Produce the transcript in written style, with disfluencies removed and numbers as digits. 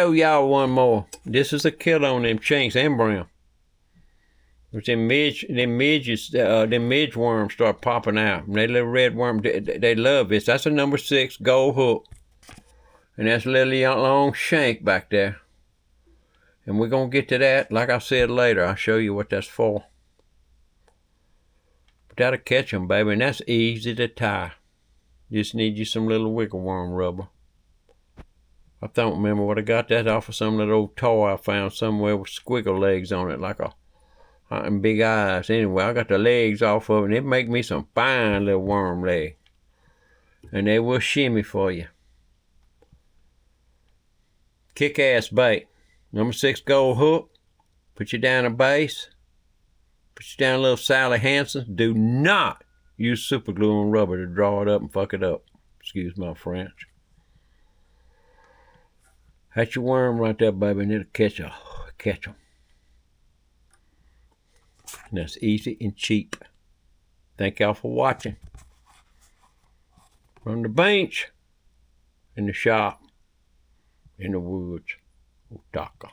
Oh, y'all one more. This is a killer on them chinks and brown. Which them midges, them midge worms start popping out. And they little red worm, they love this. That's a number 6 gold hook. And that's a little long shank back there. And we're going to get to that. Like I said later, I'll show you what that's for. But that'll catch them, baby. And that's easy to tie. Just need you some little wiggle worm rubber. I don't remember what I got that off of some little old toy I found somewhere with squiggle legs on it, like and big eyes. Anyway, I got the legs off of it, and it make me some fine little worm leg. And they will shimmy for you. Kick-ass bait. Number 6 gold hook. Put you down a base. Put you down a little Sally Hansen. Do not use super glue and rubber to draw it up and fuck it up. Excuse my French. That's your worm right there, baby, and it'll catch them. And that's easy and cheap. Thank y'all for watching. From the bench, in the shop, in the woods, Otaka.